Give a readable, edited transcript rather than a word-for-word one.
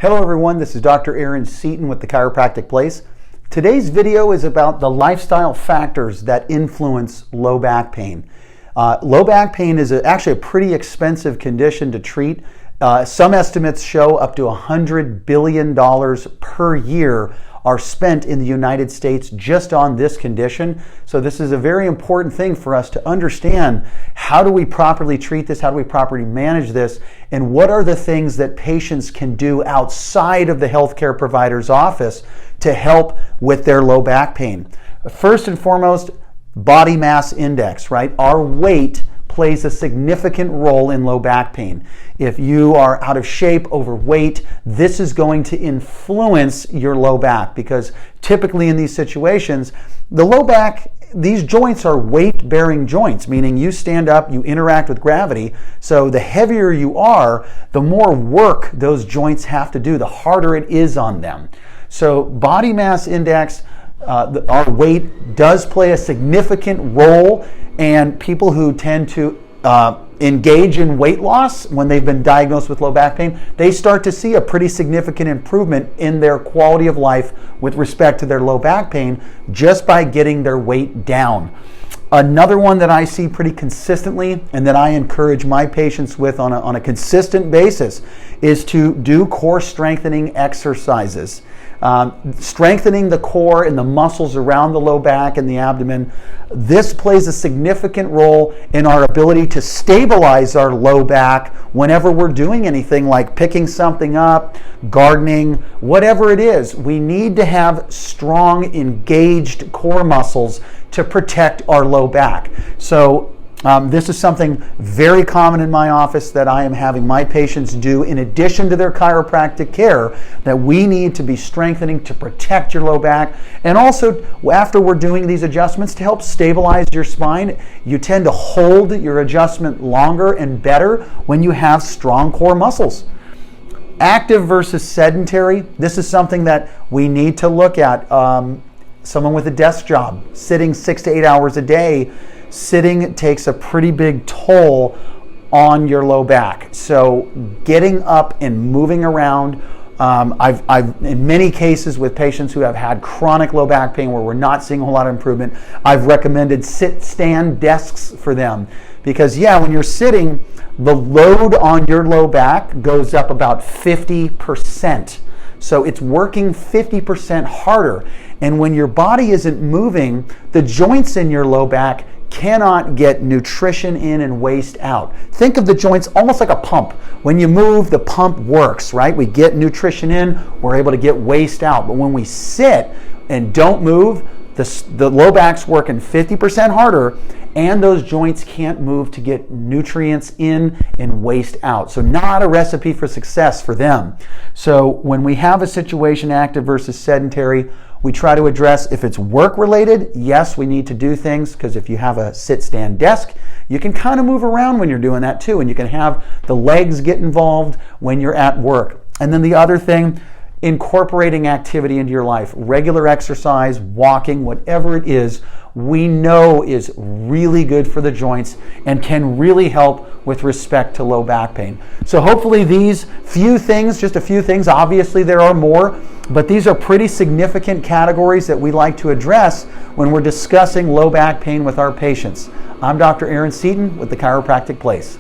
Hello everyone, this is Dr. Aaron Seaton with the Chiropractic Place. Today's video is about the lifestyle factors that influence low back pain. Low back pain is actually a pretty expensive condition to treat. Some estimates show up to $100 billion per year are spent in the United States just on this condition. So this is a very important thing for us to understand. How do we properly treat this? How do we properly manage this? And what are the things that patients can do outside of the healthcare provider's office to help with their low back pain? First and foremost, body mass index, right? Our weight plays a significant role in low back pain. If you are out of shape, overweight, this is going to influence your low back, because typically in these situations, the low back, these joints are weight-bearing joints, meaning you stand up, you interact with gravity, so the heavier you are, the more work those joints have to do, the harder it is on them. So body mass index, our weight does play a significant role, and people who tend to engage in weight loss when they've been diagnosed with low back pain, they start to see a pretty significant improvement in their quality of life with respect to their low back pain just by getting their weight down. Another one that I see pretty consistently and that I encourage my patients with on a consistent basis is to do core strengthening exercises. Strengthening the core and the muscles around the low back and the abdomen. This plays a significant role in our ability to stabilize our low back whenever we're doing anything like picking something up, gardening, whatever it is. We need to have strong, engaged core muscles to protect our low back. So this is something very common in my office that I am having my patients do in addition to their chiropractic care, that we need to be strengthening to protect your low back. And also, after we're doing these adjustments to help stabilize your spine, you tend to hold your adjustment longer and better when you have strong core muscles. Active versus sedentary, this is something that we need to look at. Someone with a desk job, sitting 6 to 8 hours a day, sitting takes a pretty big toll on your low back. So getting up and moving around, I've in many cases with patients who have had chronic low back pain where we're not seeing a whole lot of improvement, I've recommended sit-stand desks for them. Because when you're sitting, the load on your low back goes up about 50%. So it's working 50% harder. And when your body isn't moving, the joints in your low back cannot get nutrition in and waste out. Think of the joints almost like a pump. When you move, the pump works, right? We get nutrition in, we're able to get waste out. But when we sit and don't move, the low back's working 50% harder, and those joints can't move to get nutrients in and waste out. So not a recipe for success for them. So when we have a situation, active versus sedentary, we try to address if it's work related. Yes, we need to do things, because if you have a sit-stand desk, you can kind of move around when you're doing that too, and you can have the legs get involved when you're at work. And then the other thing, incorporating activity into your life, regular exercise, walking, whatever it is, we know is really good for the joints and can really help with respect to low back pain. So hopefully these few things, just a few things, obviously there are more, but these are pretty significant categories that we like to address when we're discussing low back pain with our patients. I'm Dr. Aaron Seaton with the Chiropractic Place.